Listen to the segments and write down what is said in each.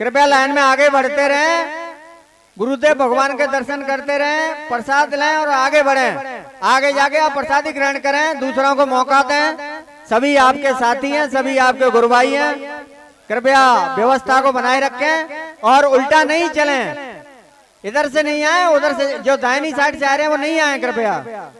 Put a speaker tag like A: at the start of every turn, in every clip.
A: कृपया लाइन में आगे बढ़ते रहें, गुरुदेव भगवान के दर्शन करते रहें, प्रसाद लें और आगे बढ़ें। आगे जाके आप प्रसादी ग्रहण करें, दूसरों को मौका दें। सभी आपके साथी हैं, सभी आपके गुरु भाई हैं। कृपया व्यवस्था को बनाए रखें और उल्टा नहीं चलें। इधर से नहीं आए, उधर से जो दाहिनी साइड से आ रहे हैं वो नहीं आए कृपया।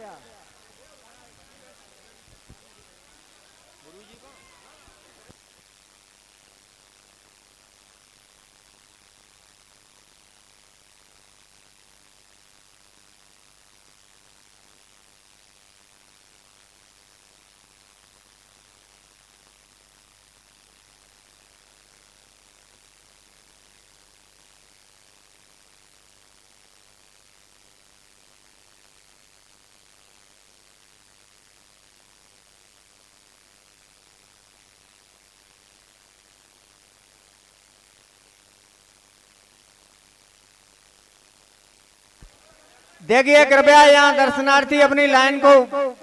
A: देखिए कृपया यहाँ दर्शनार्थी अपनी लाइन को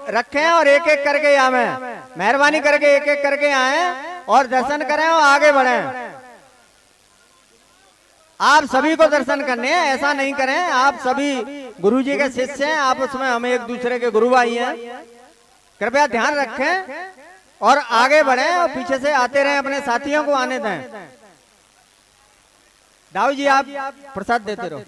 A: रखें और एक एक करके आवे, मेहरबानी करके एक एक करके आए और दर्शन करें और आगे बढ़ें। आप सभी को दर्शन करने हैं, ऐसा नहीं करें। आप सभी गुरुजी के शिष्य हैं, आपस में हम एक दूसरे के गुरु भाई हैं। कृपया ध्यान रखें और आगे बढ़ें और पीछे से आते रहें, अपने साथियों को आने दें। दाऊ जी आप प्रसाद देते रहो।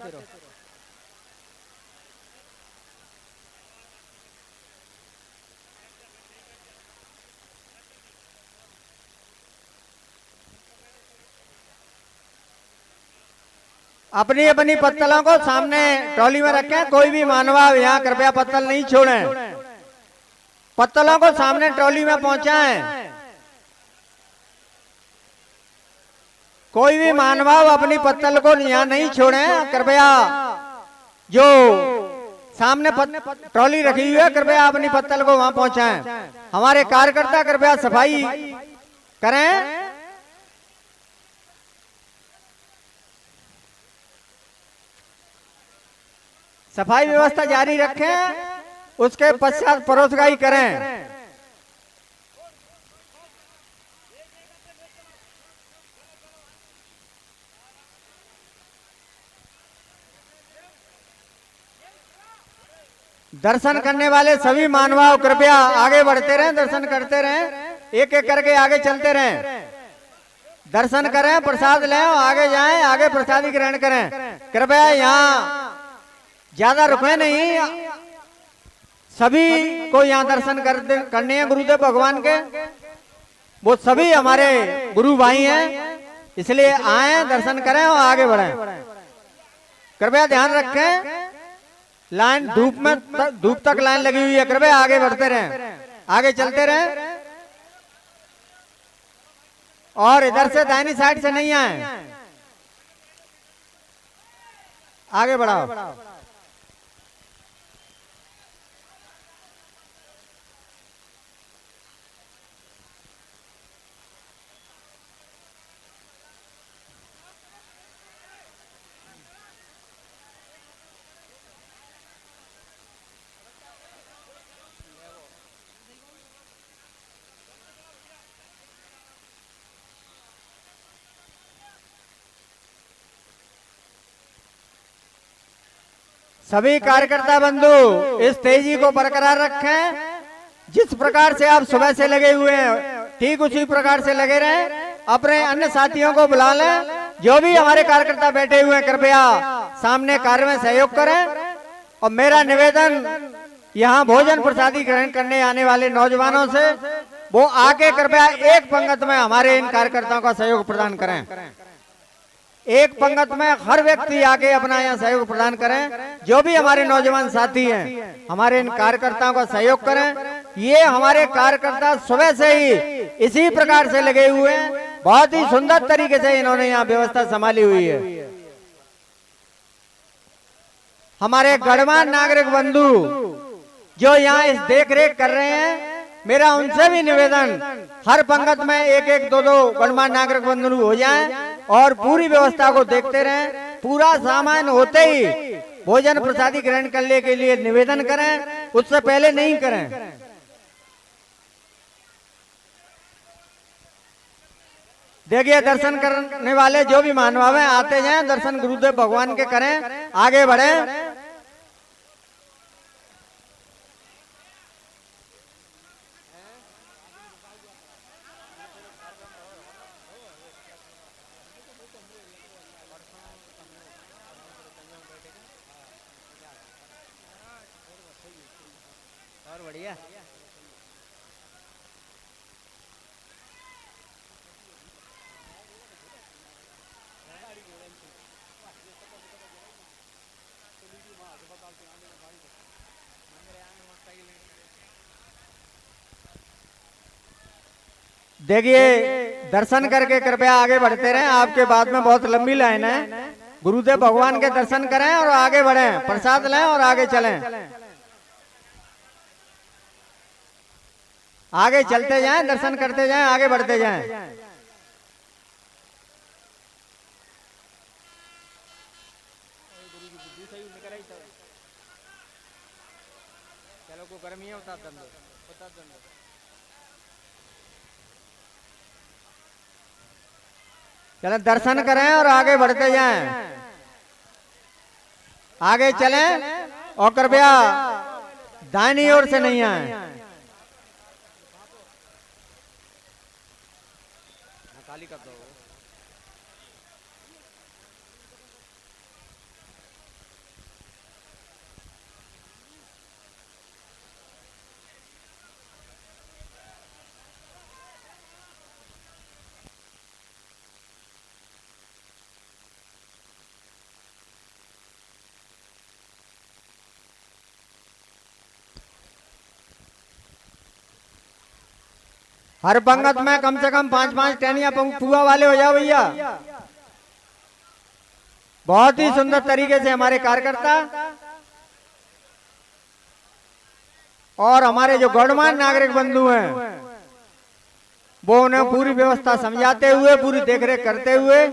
A: अपनी अपनी पत्तलों को सामने ट्रॉली में रखें। कोई भी मानव यहाँ कृपया पत्तल नहीं छोड़ें। पत्तलों को सामने ट्रॉली में पहुंचाएं। कोई भी मानव अपनी पत्तल को यहाँ नहीं छोड़ें। कृपया जो सामने ट्रॉली रखी हुई है, कृपया अपनी पत्तल को वहां पहुंचाएं। हमारे कार्यकर्ता कृपया सफाई करें। सफाई व्यवस्था जारी रखें, उसके पश्चात परोसगाई करें। दर्शन करने वाले सभी मानव कृपया आगे बढ़ते रहें, दर्शन करते रहें, एक एक करके आगे चलते रहें। दर्शन करें, प्रसाद लें और आगे जाएं, आगे प्रसादी ग्रहण करें। कृपया यहाँ ज्यादा रुके नहीं, सभी को यहाँ दर्शन करने हैं गुरुदेव भगवान के। वो सभी हमारे गुरु भाई हैं, इसलिए आए, दर्शन करें और आगे बढ़ें। कृपया ध्यान रखें, लाइन धूप तक लाइन लगी हुई है। कृपया आगे बढ़ते रहें, आगे चलते रहें और इधर से दाहिनी साइड से नहीं आए, आगे बढ़ाओ। सभी कार्यकर्ता बंधु इस तेजी को बरकरार रखें। जिस प्रकार से आप सुबह से लगे हुए हैं, ठीक उसी प्रकार से लगे रहें। अपने अन्य साथियों को बुला लें। जो भी हमारे कार्यकर्ता बैठे हुए हैं, कृपया सामने कार्य में सहयोग करें। और मेरा निवेदन यहाँ भोजन प्रसादी ग्रहण करने आने वाले नौजवानों से, वो आके कृपया एक पंगत में हमारे इन कार्यकर्ताओं का सहयोग प्रदान करें। एक पंगत में हर व्यक्ति आके अपना यहाँ सहयोग प्रदान करें। जो भी हमारे नौजवान साथी हैं, हमारे इन कार्यकर्ताओं का सहयोग करें। ये हमारे कार्यकर्ता सुबह से ही इसी प्रकार से लगे हुए हैं। बहुत ही सुंदर तरीके से इन्होंने यहाँ व्यवस्था संभाली हुई है। हमारे गणमान्य नागरिक बंधु जो यहाँ इस देख रेख कर रहे हैं, मेरा उनसे भी निवेदन, हर पंगत में एक एक दो दो गणमान्य नागरिक बंधु हो जाएं और पूरी व्यवस्था को देखते रहें। पूरा सामान होते ही भोजन प्रसादी ग्रहण करने के लिए निवेदन करें, उससे पहले नहीं करें। देखिए दर्शन करने वाले जो भी महानुभाव हैं आते जाएं, दर्शन गुरुदेव भगवान के करें, आगे बढ़े। और बढ़िया देखिए दर्शन करके कृपया आगे बढ़ते रहें। आपके बाद में बहुत लंबी लाइन है। गुरुदेव भगवान के दर्शन करें और आगे बढ़ें, प्रसाद लें और आगे चलें। आगे चलते जाएं, दर्शन करते जाएं, आगे बढ़ते जाएं। चलो को गर्मी है उतार दंडो। चलें दर्शन करें और आगे बढ़ते जाएं। आगे चलें और कृपया दाहिनी ओर से नहीं आए। खाली कर दो। हर पंगत में कम से कम 5-5 टहनिया पुआ वाले हो जाओ भैया। बहुत ही सुंदर तरीके से हमारे कार्यकर्ता और हमारे जो गणमान्य नागरिक बंधु हैं वो उन्हें पूरी व्यवस्था समझाते हुए, पूरी देखरेख करते हुए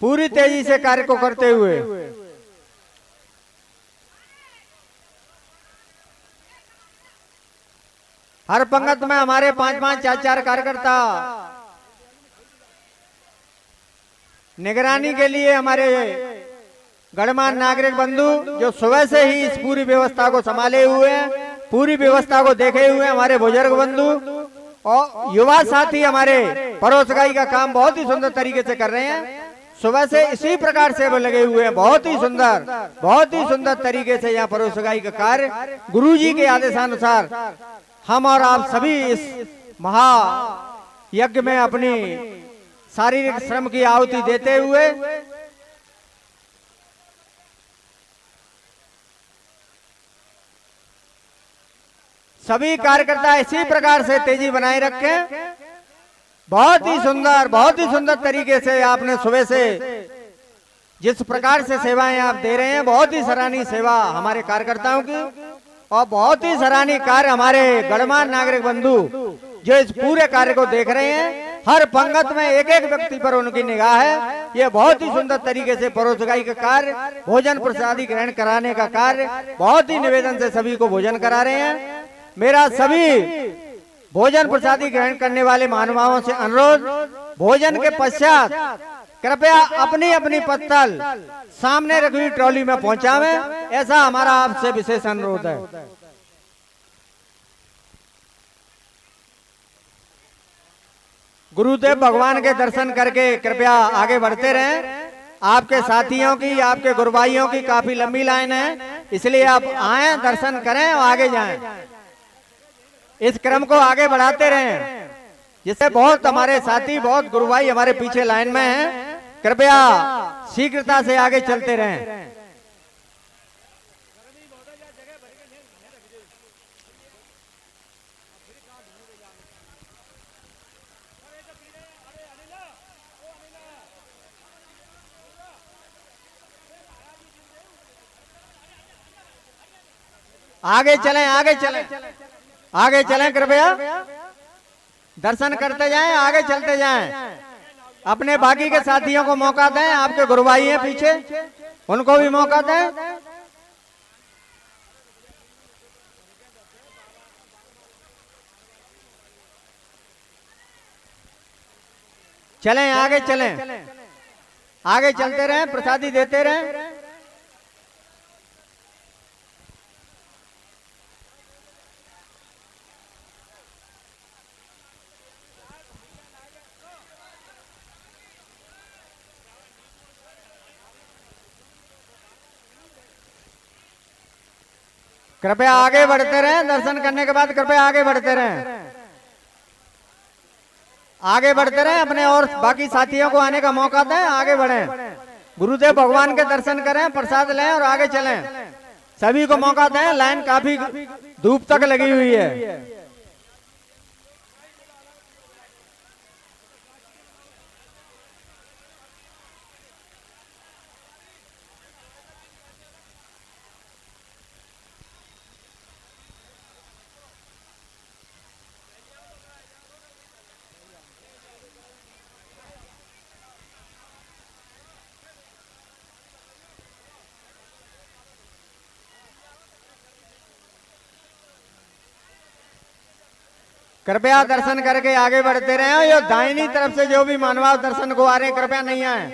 A: पूरी तेजी से कार्य को करते हुए हर पंगत में हमारे 5-5 4-4 कार्यकर्ता निगरानी के लिए हमारे गणमान्य नागरिक बंधु जो सुबह से ही इस पूरी व्यवस्था को संभाले हुए हैं, पूरी व्यवस्था को देखे हुए हमारे बुजुर्ग बंधु और युवा साथी हमारे परोसगाई का काम बहुत ही सुंदर तरीके से कर रहे हैं। सुबह से इसी प्रकार से वो लगे हुए हैं। बहुत ही सुंदर तरीके से यहाँ परोसगाई का कार्य गुरुजी के आदेशानुसार हम और आप सभी इस महा यज्ञ में अपनी शारीरिक श्रम की आहुति देते हुए सभी कार्यकर्ता इसी प्रकार से तेजी बनाए रखें। बहुत ही सुंदर तरीके से आपने सुबह से जिस प्रकार से सेवाएं आप दे रहे हैं, बहुत ही सराहनीय सेवा हमारे कार्यकर्ताओं की और बहुत ही सराहनीय कार्य हमारे गणमान्य नागरिक बंधु जो इस पूरे कार्य को देख रहे हैं। हर पंगत में एक एक व्यक्ति पर उनकी निगाह है। ये बहुत ही सुंदर तरीके से परोसगाई का कार्य, भोजन प्रसादी ग्रहण कराने का कार्य बहुत ही निवेदन से सभी को भोजन करा रहे हैं। मेरा सभी भोजन प्रसादी ग्रहण करने वाले महानुभावों से अनुरोध, भोजन के पश्चात कृपया अपनी अपनी पत्तल सामने रखी हुई ट्रॉली में पहुंचावें, ऐसा हमारा आपसे विशेष अनुरोध है। गुरुदेव भगवान के दर्शन करके कृपया आगे बढ़ते रहें। आपके साथियों की, आपके गुरुभाइयों की काफी लंबी लाइन है, इसलिए आप आए, दर्शन करें और आगे जाएं। इस क्रम को आगे बढ़ाते रहें, जिससे बहुत हमारे साथी, बहुत गुरुभाई हमारे पीछे लाइन में हैं। कृपया शीघ्रता से आगे चलते रहें। आगे चलें, आगे चलें, आगे चलें। कृपया दर्शन करते जाएं, आगे चलते जाएं। अपने बाकी के साथियों को मौका दें। आपके गुरुभाई हैं पीछे, उनको भी मौका दें। चलें, आगे चलें, आगे चलते रहें, प्रसादी देते रहें। कृपया आगे बढ़ते रहें, दर्शन करने के बाद कृपया आगे बढ़ते रहें, आगे बढ़ते रहें, अपने और बाकी साथियों को आने का मौका दें, आगे बढ़ें, गुरुदेव भगवान के दर्शन करें, प्रसाद लें और आगे चलें, सभी को मौका दें। लाइन काफी धूप तक लगी हुई है। कृपया दर्शन करके आगे बढ़ते रहे। ये दाहिनी तरफ से जो भी मानव दर्शन को आ रहे हैं, कृपया नहीं आए।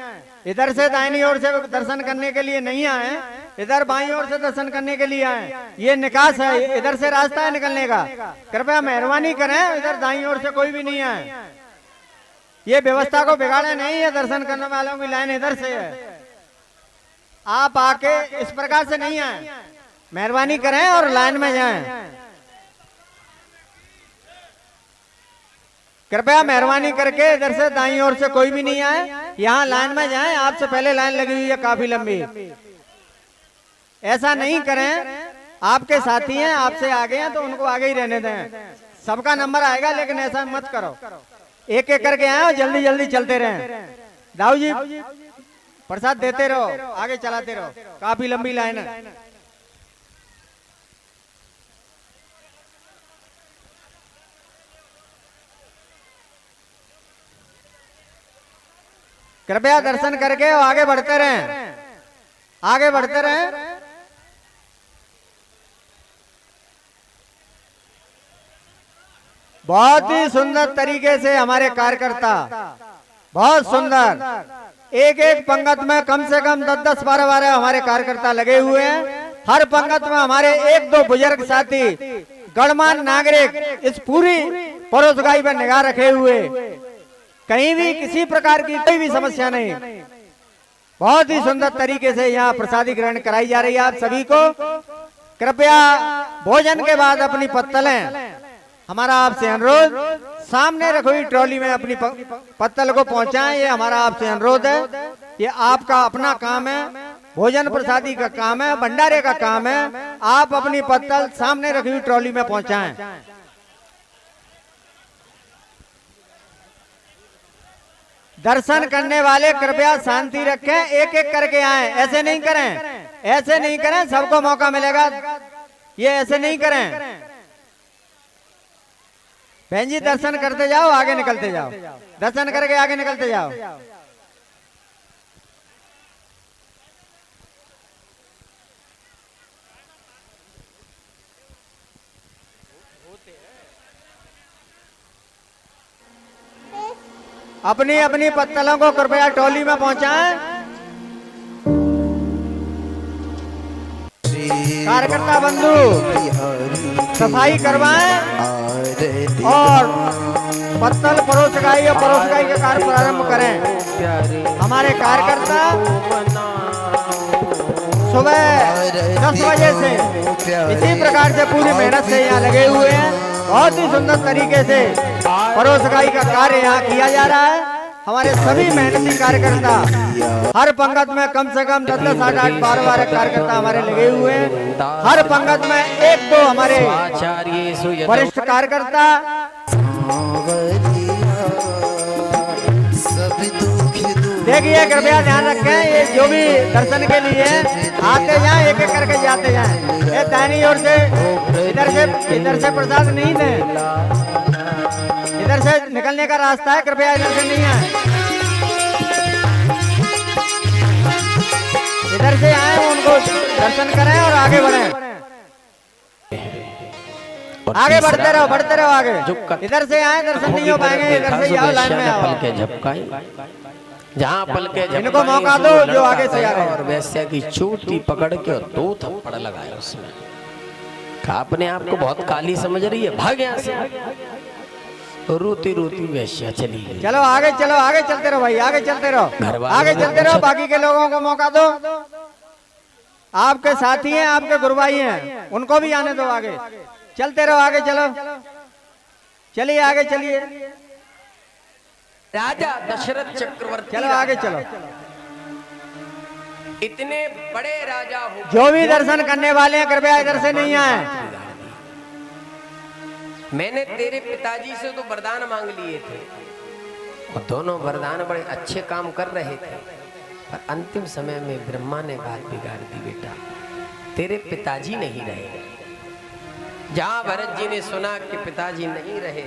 A: इधर से दाहिनी ओर से दर्शन करने के लिए नहीं आए, इधर बाईं ओर से दर्शन करने के लिए आए। ये निकास है, इधर से रास्ता है निकलने का। कृपया मेहरबानी करें, इधर दाईं ओर से कोई भी नहीं आए। ये व्यवस्था को बिगाड़े नहीं है, दर्शन करने वालों की लाइन इधर से है। आप आके इस प्रकार से नहीं आए, मेहरबानी करें और लाइन में जाएं। कृपया मेहरबानी करके इधर से दाईं ओर से कोई भी नहीं आए, यहाँ लाइन में जाएं। आपसे पहले लाइन लगी हुई है काफी लंबी, ऐसा नहीं करें। आपके साथी हैं, आपसे आगे हैं तो उनको आगे ही रहने दें। सबका नंबर आएगा, लेकिन ऐसा मत करो। एक एक करके आए और जल्दी जल्दी चलते रहें। दाऊ जी प्रसाद देते रहो, आगे चलाते रहो, काफी लंबी लाइन है। कृपया दर्शन करके आगे बढ़ते रहें, आगे बढ़ते रहें। बहुत ही सुंदर तरीके से हमारे कार्यकर्ता, बहुत सुंदर, एक एक पंगत में कम से कम 10-10, 12-12 हमारे कार्यकर्ता लगे हुए हैं। हर पंगत में हमारे 1-2 बुजुर्ग साथी, गणमान्य नागरिक इस पूरी परोसगाई पर निगाह रखे हुए, कहीं भी किसी प्रकार की कोई भी समस्या नहीं। बहुत ही सुंदर तरीके से यहाँ प्रसादी ग्रहण कराई जा रही है आप सभी को। कृपया भोजन के बाद अपनी पत्तलें, हमारा आपसे अनुरोध, सामने रखी हुई ट्रॉली में अपनी पत्तल को पहुंचाएं। ये हमारा आपसे अनुरोध है, ये आपका अपना काम है, भोजन प्रसादी का काम है, भंडारे का काम है। आप अपनी पत्तल सामने रखी हुई ट्रॉली में पहुंचाएं। दर्शन करने वाले कृपया शांति रखें, एक एक करके आए, ऐसे नहीं करें, ऐसे नहीं करें, सबको मौका मिलेगा। ये ऐसे नहीं करें। बहन जी दर्शन करते जाओ, आगे निकलते जाओ, दर्शन करके आगे निकलते जाओ। अपनी अपनी पत्तलों को कृपया ट्रॉली में पहुंचाएं। कार्यकर्ता बंधु सफाई करवाएं और पत्तल परोसगाई और परोसगाई का कार्य प्रारंभ करें। हमारे कार्यकर्ता सुबह 10 बजे से इसी प्रकार से पूरी मेहनत से यहाँ लगे हुए हैं। बहुत ही सुंदर तरीके से परोसगाई का कार्य यहाँ किया जा रहा है। हमारे सभी मेहनती कार्यकर्ता, हर पंगत में कम से कम 10-10, 8-8, 12-12 कार्यकर्ता हमारे लगे हुए हैं। हर पंगत में 1-2 हमारे वरिष्ठ कार्यकर्ता। देखिए कृपया ध्यान रखें, ये जो भी दर्शन के लिए आते जाएं, एक एक करके जाते जाएं। ये दाहिनी ओर से इधर से प्रसाद नहीं दें, इधर से निकलने का रास्ता है, कृपया इधर से नहीं आए, इधर से आए, उनको दर्शन करें और आगे बढ़ें। आगे बढ़ते रहो आगे। इधर से आए, दर्शन नहीं हो पाएंगे, इधर से आओ, लाइन में आओ।
B: पल के झपकाए, जहाँ पल के
A: इनको मौका दो जो आगे से आ रहे हैं।
B: और वैश्या की चोटी पकड़ के और 2 थप्पड़ लगाए उसमें। कहा अपने आप को बहुत काली समझ रही है, भाग यहाँ से। रोती रोती वैश्या चली गई।
A: चलो आगे चलते रहो भाई, आगे चलते रहो, आगे चलते रहो। बाकी के लोगों को मौका दो, आपके साथी हैं, आपके गुरुभाई हैं, उनको भी आने दो आगे। चलते रहो, आगे चलो, चलिए आगे चलिए।
B: राजा दशरथ चक्रवर्ती,
A: चलो आगे चलो।
B: इतने बड़े राजा हो,
A: जो भी दर्शन करने वाले हैं कृपया इधर से नहीं आए।
B: मैंने तेरे पिताजी से तो वरदान मांग लिए थे और दोनों वरदान बड़े अच्छे काम कर रहे थे, पर अंतिम समय में ब्रह्मा ने बात बिगाड़ दी। बेटा तेरे पिताजी नहीं रहे। जहां भरत जी ने सुना कि पिताजी नहीं रहे,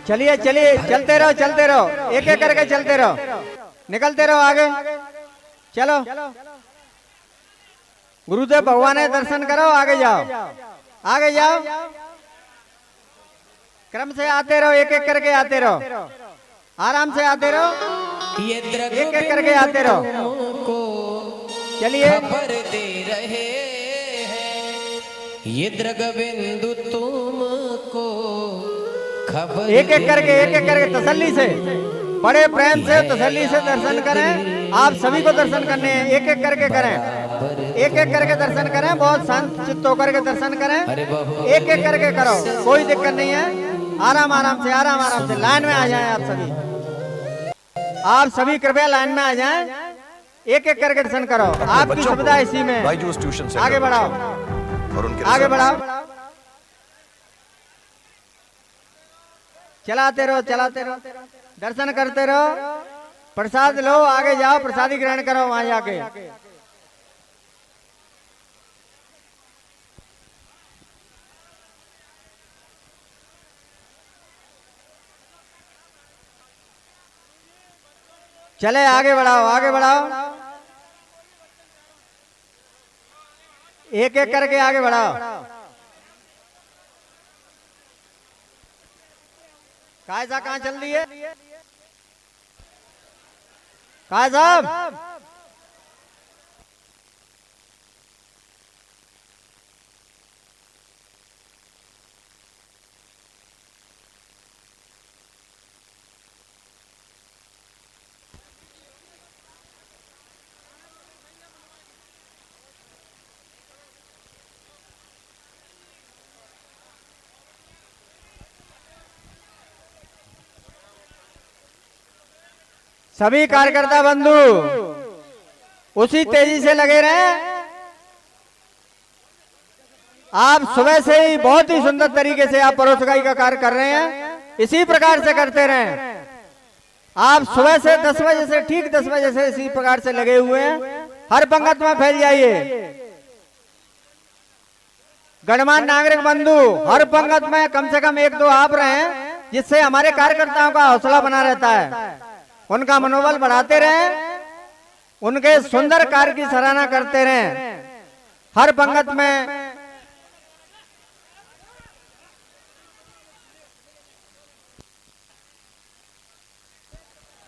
A: चलिए चलते रहो, एक एक करके चलते रहो, निकलते रहो आगे। चलो गुरुदेव भगवान के दर्शन करो, आगे जाओ, क्रम से आते रहो, एक एक करके आते रहो, आराम से आते रहो, एक एक करके आते रहो। चलिए
B: दे रहे हैं ये द्रगबिंदु तुमको खबर,
A: एक एक करके तसल्ली से, बड़े प्रेम से तसल्ली से दर्शन करें। आप सभी को दर्शन करने हैं, एक एक करके करें, एक एक करके दर्शन करें, बहुत शांत चित्त होकर के दर्शन करें, एक एक करके करो, कोई दिक्कत नहीं है। आराम से लाइन में आ जाएं। आप सभी कृपया लाइन में आ जाएं, एक एक करके दर्शन करो। आपकी सुविधा इसी में, आगे बढ़ाओ, चलाते रहो, दर्शन करते रहो, प्रसाद लो, आगे जाओ, प्रसादी ग्रहण करो वहां जाके। चले आगे बढ़ाओ, एक एक करके आगे बढ़ाओ। कायसा कहाँ चल रही है? काय साहब सभी कार्यकर्ता बंधु उसी तेजी से लगे रहे। आप सुबह से ही बहुत ही सुंदर तरीके से आप परोसगाई का कार्य कर रहे हैं, इसी प्रकार से करते रहें। आप सुबह से 10 बजे से, ठीक 10 बजे से इसी प्रकार से लगे हुए हैं। हर पंगत में फैल जाइए। गणमान्य नागरिक बंधु हर पंगत में कम से कम 1-2 आप रहे, जिससे हमारे कार्यकर्ताओं का हौसला बना रहता है, उनका मनोबल बढ़ाते रहें, उनके सुंदर कार्य की सराहना करते रहें। हर पंगत में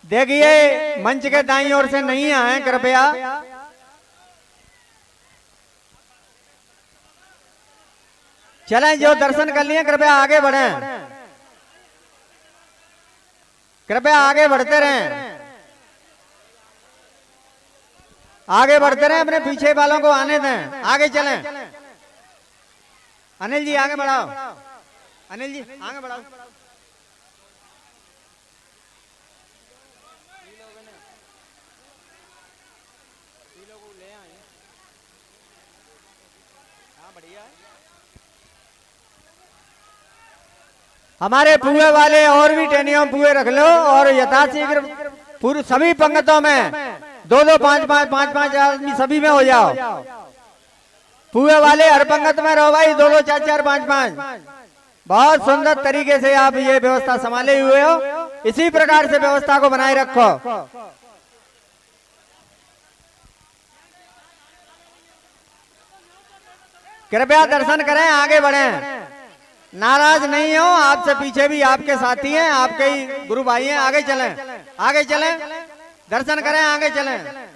A: देखिए, मंच के दाईं ओर से नहीं आए कृपया। चलें, जो दर्शन कर लिए कृपया आगे बढ़ें, कृपया आगे बढ़ते रहें, अपने पीछे वालों को आने दें, आगे चलें। अनिल जी आगे बढ़ाओ, अनिल जी आगे बढ़ाओ। हमारे पुए वाले और भी टेनियों पुए रख लो, और यथाशीघ्र पूरी सभी पंगतों में 2-2, 5-5 आदमी सभी में हो जाओ। पुए वाले हर पंगत में रहो भाई, 2-2, 4-4, 5-5। बहुत सुंदर तरीके से आप ये व्यवस्था संभाले हुए हो, इसी प्रकार से व्यवस्था को बनाए रखो। कृपया दर्शन करें, आगे बढ़ें। नाराज नहीं हो, आपसे पीछे भी आपके साथी हैं, आपके ही गुरु भाई हैं। आगे चलें, आगे चलें, दर्शन करें, आगे चलें।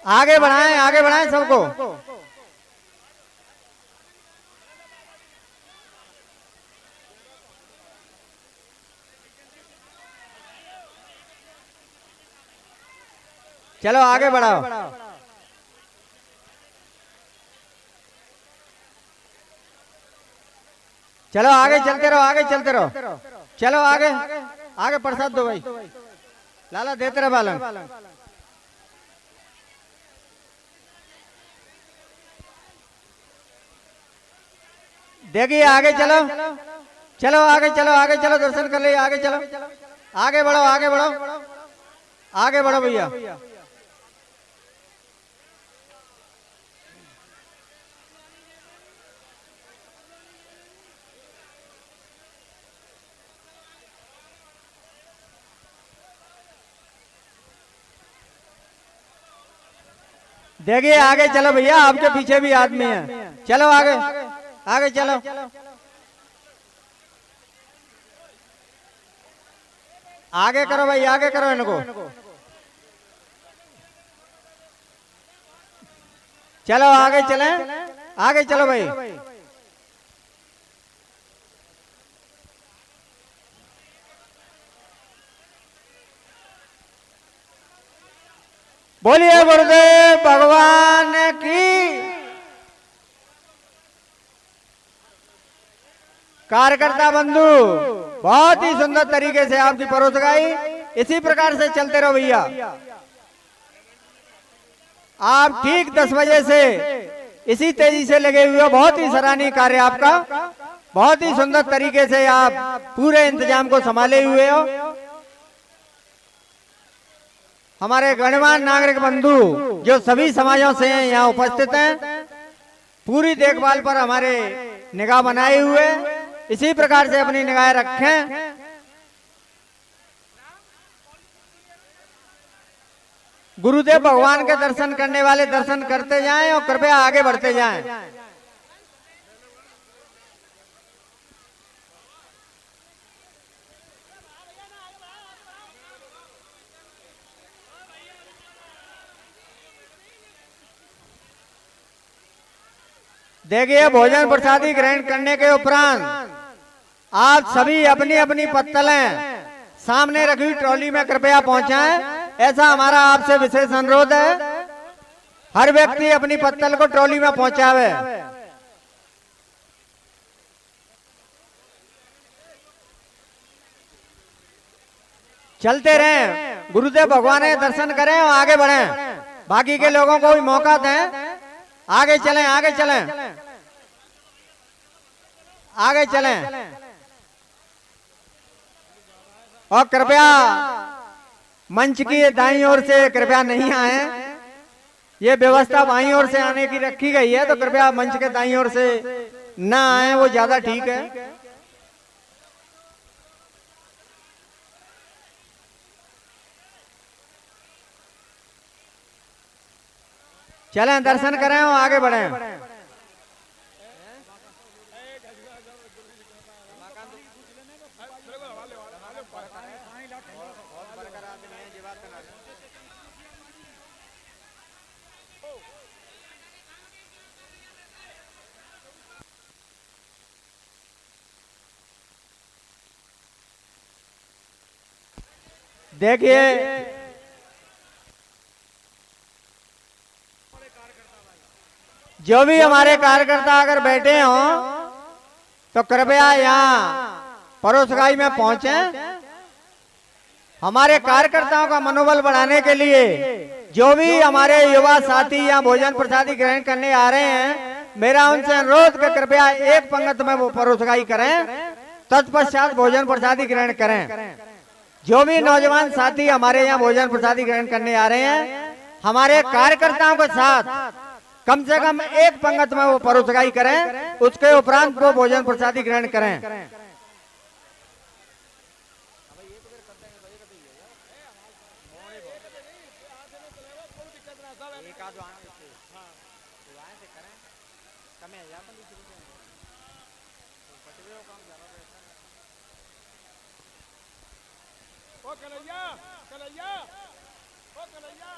A: आगे बढ़ाएं सबको। चलो आगे बढ़ाओ। चलो आगे चलते रहो, आगे चलते रहो। चलो आगे, आगे प्रसाद दो भाई, लाला देते रहो बालन। देखिए आगे चलो, चलो आगे चलो, आगे चलो, दर्शन कर ले, आगे चलो, आगे बढ़ो, आगे बढ़ो, आगे बढ़ो भैया। देखिए आगे चलो भैया, आपके पीछे भी आदमी है। चलो आगे, आगे चलो। आगे करो भाई, आगे करो इनको। चलो आगे चलें, आगे चलो भाई। बोलिए गुरुदेव भगवान की। कार्यकर्ता बंधु, बहुत ही सुंदर तरीके से आपकी परोसगाई, इसी प्रकार से चलते रहो भैया। आप ठीक 10 बजे से इसी तेजी से लगे हुए हो। बहुत ही सराहनीय कार्य आपका, बहुत ही सुंदर तरीके से आप पूरे इंतजाम को संभाले हुए हो। हमारे गणमान्य नागरिक बंधु जो सभी समाजों से हैं यहाँ उपस्थित हैं, पूरी देखभाल पर हमारे निगाह बनाए हुए, इसी प्रकार से अपनी निगाह रखें। गुरुदेव भगवान के दर्शन करने वाले दर्शन करते जाएं और कृपया आगे बढ़ते जाएं। देखिए भोजन प्रसादी ग्रहण करने के उपरांत आप सभी अपनी अपनी पत्तलें सामने रखी ट्रॉली में कृपया पहुंचाएं। ऐसा हमारा आपसे विशेष अनुरोध है। हर व्यक्ति अपनी पत्तल को ट्रॉली में पहुंचावे। चलते रहें, गुरुदेव भगवान के दर्शन करें और आगे बढ़ें। बाकी के लोगों को भी मौका दें। आगे चलें, आगे चलें, आगे चलें। और कृपया मंच की दाईं ओर से कृपया नहीं आए। ये व्यवस्था बाईं ओर से आने की रखी गई है, तो कृपया मंच के दाईं ओर से ना आए, वो ज्यादा ठीक है। चलें, दर्शन करें और आगे बढ़ें। देखिए जो भी हमारे कार्यकर्ता अगर बैठे हों तो कृपया यहाँ परोसगाई में पहुंचे। हमारे कार्यकर्ताओं का मनोबल बढ़ाने के लिए जो भी हमारे युवा साथी यहाँ भोजन प्रसादी ग्रहण करने आ रहे हैं, मेरा उनसे अनुरोध कि कृपया एक पंक्ति में वो परोसगाई करें, तत्पश्चात भोजन प्रसादी ग्रहण करें। जो भी नौजवान साथी हमारे यहाँ भोजन प्रसादी ग्रहण करने आ रहे हैं, हमारे कार्यकर्ताओं के साथ कम से कम एक पंक्ति में वो परोसगाई करें, उसके उपरांत वो भोजन प्रसादी ग्रहण करें।
C: ओ कन्हैया, कन्हैया, ओ कन्हैया।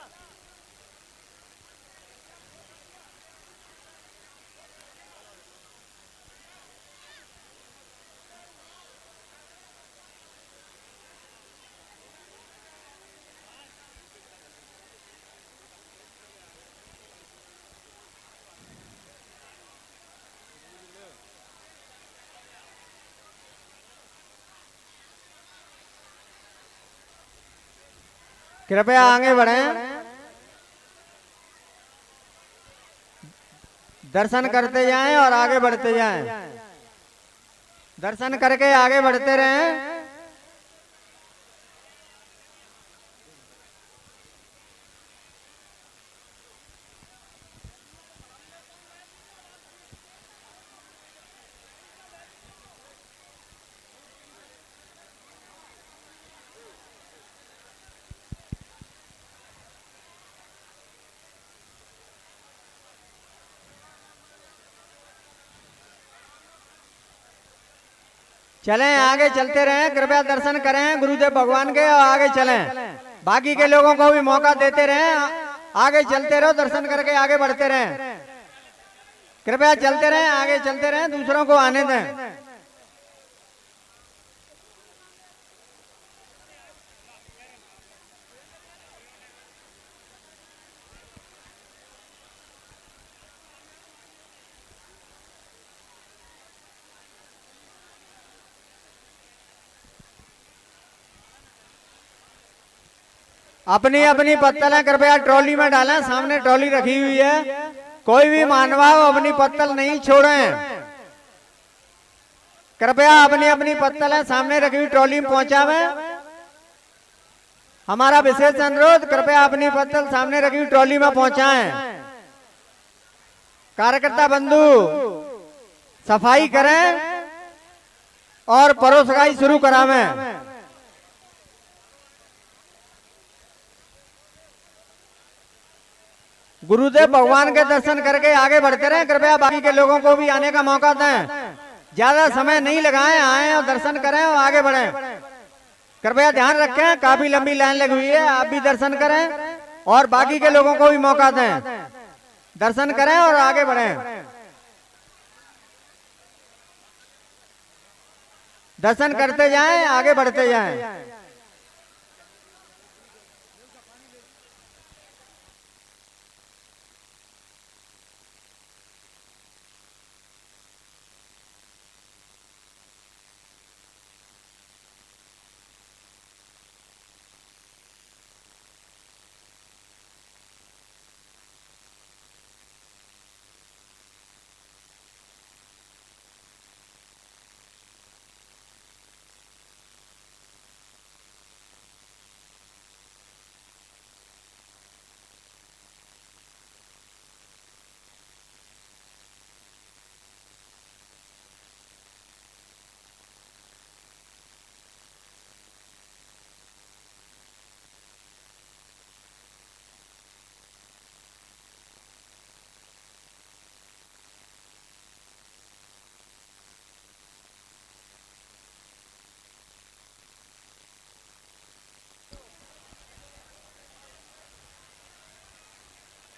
A: कृपया आगे बढ़ें, दर्शन करते जाएं और आगे बढ़ते जाएं। दर्शन करके आगे बढ़ते रहें। चलें, आगे चलते रहें, कृपया दर्शन करें गुरुदेव भगवान के और आगे चलें। बाकी के लोगों को भी मौका देते रहें, आगे चलते रहो, दर्शन करके आगे बढ़ते रहें। कृपया चलते रहें, आगे चलते रहें, दूसरों को आने दें। अपनी अपनी पत्तलें कृपया ट्रॉली में डालें, सामने ट्रॉली रखी हुई है। कोई भी मानवाव अपनी पत्तल नहीं छोड़ें। कृपया अपनी अपनी पत्तलें सामने रखी हुई ट्रॉली में पहुंचावें। हमारा विशेष अनुरोध, कृपया अपनी पत्तल सामने रखी हुई ट्रॉली में पहुंचाएं। कार्यकर्ता बंधु सफाई करें और परोसगाई शुरू करावें। गुरुदेव भगवान के दर्शन करके आगे बढ़ते रहें। कृपया बाकी के लोगों को भी आने का मौका दें। ज्यादा समय नहीं लगाएं, आए और दर्शन करें और आगे बढ़ें। कृपया ध्यान रखें, काफी लंबी लाइन लगी हुई है, आप भी दर्शन करें और बाकी के लोगों को भी मौका दें। दर्शन करें और आगे बढ़ें। दर्शन करते जाएं, आगे बढ़ते जाएं।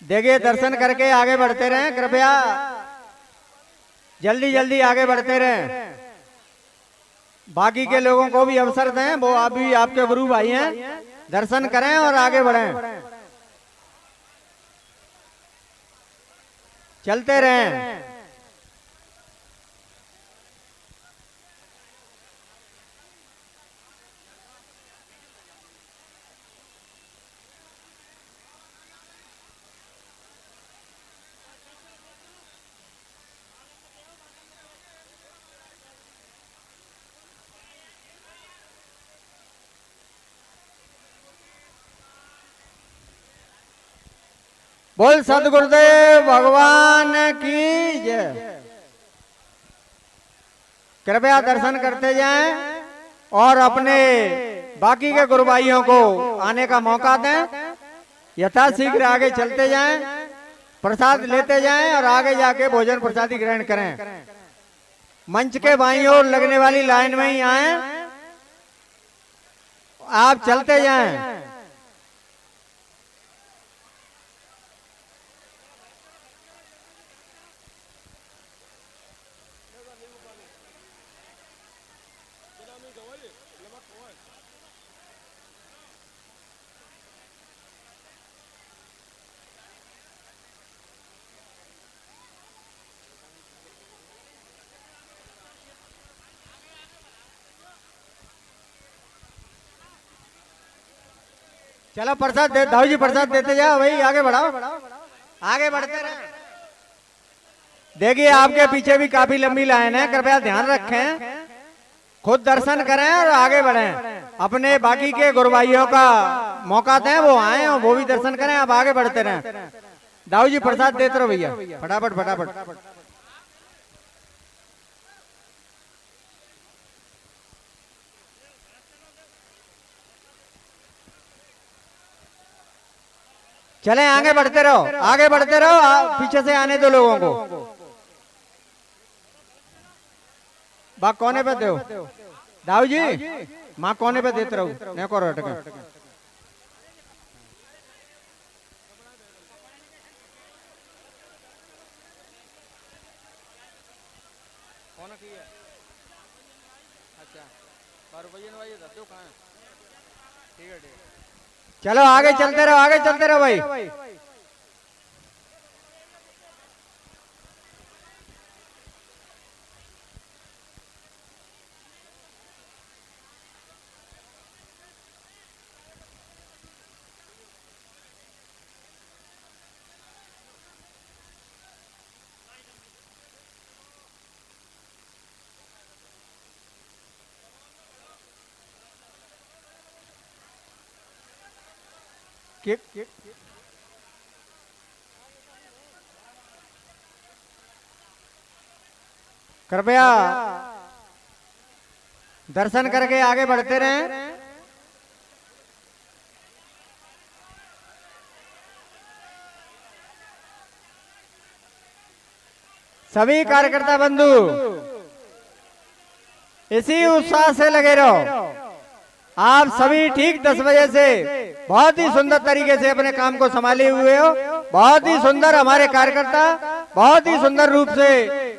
A: देखिए, दर्शन करके आगे बढ़ते रहें। कृपया जल्दी जल्दी आगे बढ़ते रहें। बाकी के लोगों को भी अवसर दें, वो आप भी आपके गुरु भाई हैं। दर्शन करें और आगे बढ़ें। चलते रहें। बोल सदगुरुदेव भगवान की जय। कृपया दर्शन करते जाएं और अपने बाकी के गुरु भाइयों को आने का मौका दें। यथाशीघ्र आगे चलते जाएं। प्रसाद लेते जाएं और आगे जाके भोजन प्रसादी ग्रहण करें। मंच के बाईं ओर लगने वाली लाइन में ही आए, आप चलते जाएं। चलो प्रसाद दे, दाऊ जी प्रसाद देते जाओ भाई, आगे बढ़ाओ, आगे बढ़ते रहे। देखिए आपके पीछे भी काफी लंबी लाइन है, कृपया ध्यान रखें, खुद दर्शन करें और आगे बढ़ें। अपने बाकी के गुरु भाइयों का मौका दें, वो आए और वो भी दर्शन करें, आप आगे बढ़ते रहें। दाऊ जी प्रसाद देते रहो भैया, फटाफट फटाफट। चलें आगे बढ़ते रहो, आगे बढ़ते रहो, पीछे से आने दो लोगों को। बा कोने पे दो दाऊ जी, माँ कोने पे देते रहो, नहीं करो अटके। चलो आगे चलते रहो, आगे चलते रहो भाई। कृपया दर्शन करके आगे बढ़ते रहें। सभी कार्यकर्ता बंधु इसी उत्साह से लगे रहो। आप सभी ठीक 10 बजे से बहुत ही सुंदर तरीके से अपने काम को संभाले हुए हो। बहुत ही सुंदर हमारे कार्यकर्ता बहुत ही सुंदर रूप से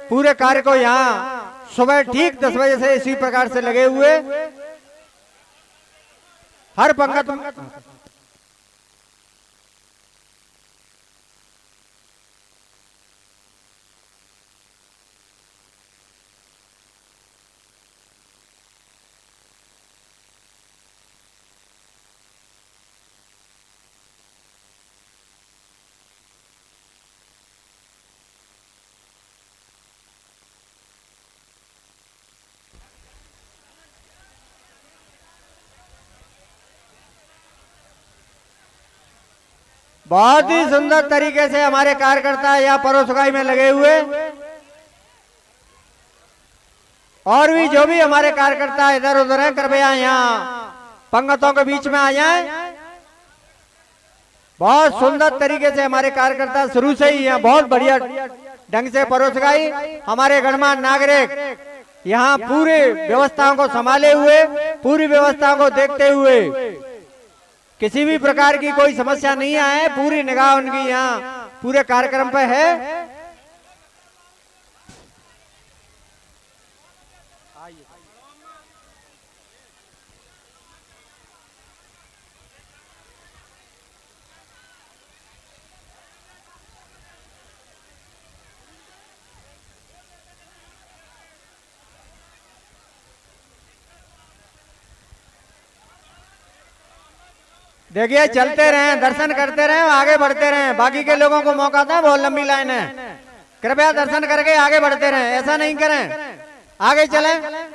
A: पूरे कार्य को यहाँ सुबह ठीक 10 बजे से इसी प्रकार से लगे हुए। हर पंक्ति बहुत ही सुंदर तरीके से हमारे कार्यकर्ता या परोसगाई में लगे हुए। और भी जो भी हमारे कार्यकर्ता इधर उधर हैं, कृपया यहाँ पंक्तियों के बीच में आ जाएं। बहुत सुंदर तरीके से हमारे कार्यकर्ता शुरू से ही यहाँ बहुत बढ़िया ढंग से परोसगाई हमारे गणमान्य नागरिक यहाँ पूरे व्यवस्थाओं को संभाले हुए, पूरी व्यवस्था को देखते हुए किसी भी प्रकार की कोई समस्या नहीं आए, पूरी निगाह उनकी यहाँ पूरे कार्यक्रम पे है। देखिए चलते रहें, दर्शन करते रहें, आगे बढ़ते रहें। बाकी के लोगों को मौका दें, बहुत लंबी लाइन है, कृपया दर्शन करके आगे बढ़ते रहें। ऐसा नहीं करें, आगे चलें,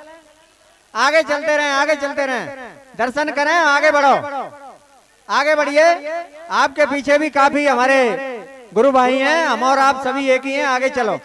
A: आगे चलते रहें, आगे चलते रहें, दर्शन करें, आगे बढ़ो, आगे बढ़िए। आपके पीछे भी काफी हमारे गुरु भाई हैं, हम और आप सभी एक ही हैं, आगे चलो।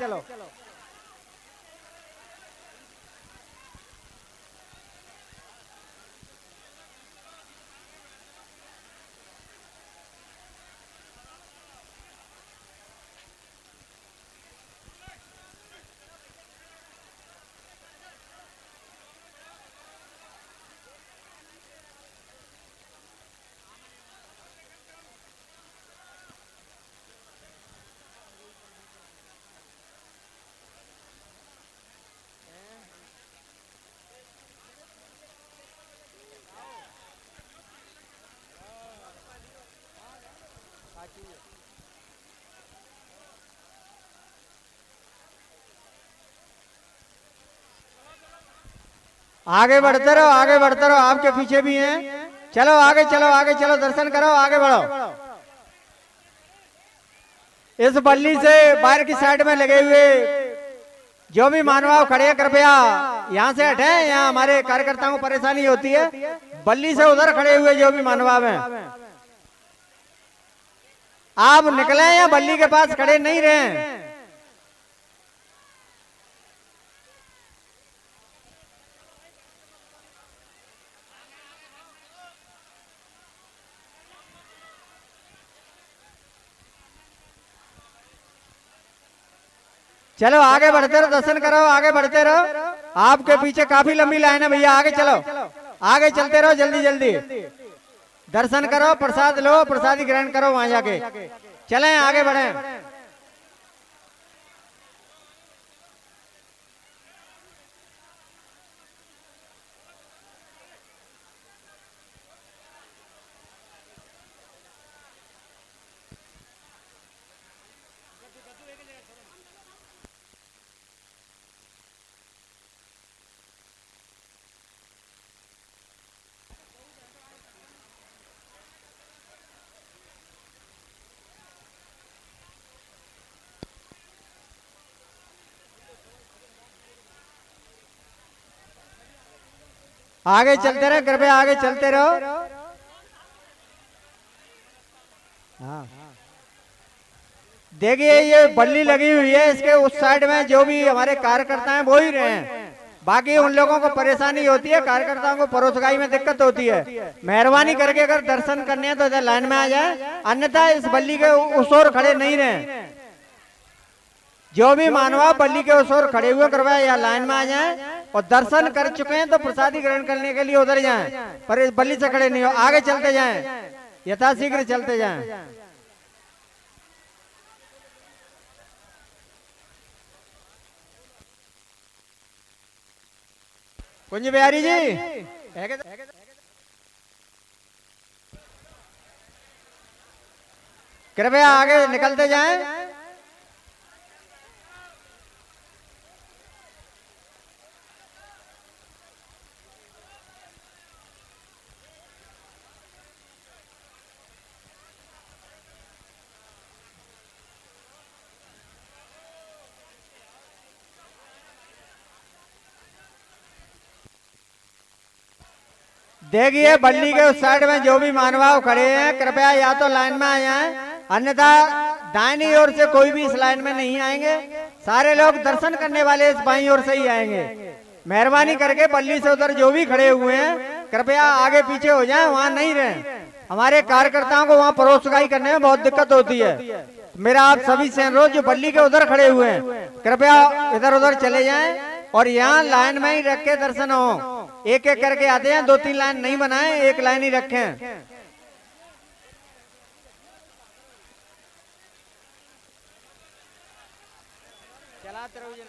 A: आगे बढ़ते रहो, आगे बढ़ते रहो, आपके पीछे भी हैं। चलो आगे चलो, आगे चलो, दर्शन करो, आगे बढ़ो। इस बल्ली से बाहर की साइड में लगे हुए जो भी मानव खड़े हैं कृपया यहाँ से हटे। यहाँ हमारे कार्यकर्ताओं को परेशानी होती है। बल्ली से उधर खड़े हुए जो भी मानव हैं आप निकले या बल्ली के पास खड़े नहीं रहे। चलो आगे बढ़ते रहो, दर्शन करो, आगे बढ़ते रहो। आपके पीछे काफी लंबी लाइन है भैया, आगे चलो, आगे चलते रहो, जल्दी जल्दी दर्शन करो, प्रसाद लो, प्रसादी ग्रहण करो वहां जाके। चलें आगे बढ़ें। आगे चलते रहे, कृपया आगे चलते रहो। हाँ देखिए ये बल्ली लगी हुई है, इसके उस साइड में जो भी हमारे कार्यकर्ता हैं वो ही रहे हैं। बाकी उन लोगों को परेशानी होती है, कार्यकर्ताओं को परोसगाई में दिक्कत होती है। मेहरबानी करके अगर दर्शन करने हैं तो इधर लाइन में आ जाए, अन्यथा इस बल्ली के उस ओर खड़े नहीं रहे। जो भी मानव बल्ली के उस ओर खड़े हुए कृपया या लाइन में आ जाएं और दर्शन कर चुके हैं तो प्रसादी ग्रहण करने के लिए उधर जाएं, पर इस बल्ली से खड़े नहीं हो। आगे चलते जाएं, यथाशीघ्र चलते जाएं। कुंज बिहारी जी कृपया आगे निकलते जाएं। देखिए बल्ली के उस साइड में जो भी मानव खड़े हैं कृपया या तो लाइन में आ जाएं, अन्यथा दाहिनी ओर से कोई भी इस लाइन में नहीं आएंगे। सारे लोग दर्शन करने वाले इस बाईं ओर से ही आएंगे। मेहरबानी करके बल्ली से उधर जो भी खड़े हुए हैं कृपया आगे पीछे हो जाएं, वहां नहीं रहें। हमारे कार्यकर्ताओं को वहां परोसगाई करने में बहुत दिक्कत होती है। मेरा आप सभी से अनुरोध जो बल्ली के उधर खड़े हुए हैं कृपया इधर उधर चले जाएं और यहाँ लाइन में ही रख के दर्शन हो। एक एक करके आते हैं, 2-3 लाइन नहीं बनाए, एक लाइन ही रखें। चलाते रहो जी।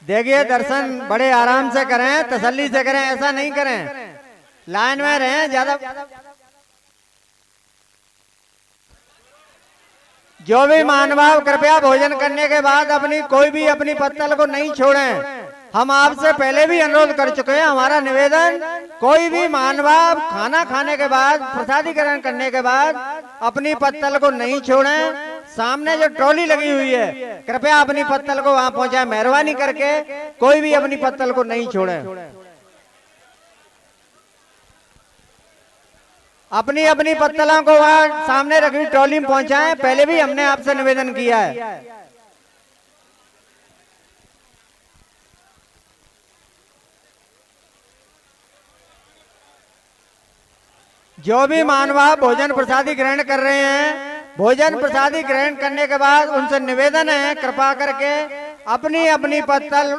A: देखिए दर्शन बड़े आराम से करें, तसल्ली से करें, ऐसा नहीं करें। लाइन में रहें ज्यादा। जो भी मानव कृपया भोजन करने के बाद कोई भी अपनी पत्तल को नहीं छोड़ें। हम आपसे पहले भी अनुरोध कर चुके हैं। हमारा निवेदन, कोई भी मानव खाना खाने के बाद, प्रसादी ग्रहण करने के बाद अपनी पत्तल को नहीं छोड़ें। सामने जो ट्रॉली लगी हुई है कृपया अपनी पत्तल को वहां पहुंचाएं। मेहरबानी करके कोई भी अपनी पत्तल को नहीं छोड़े। अपनी अपनी पत्तलों को वहां सामने रखी ट्रॉली में पहुंचाएं। पहले भी हमने आपसे निवेदन किया है। जो भी मानव भोजन प्रसादी ग्रहण कर रहे हैं, भोजन प्रसादी ग्रहण करने के बाद उनसे निवेदन है कृपा करके अपनी अपनी पत्तल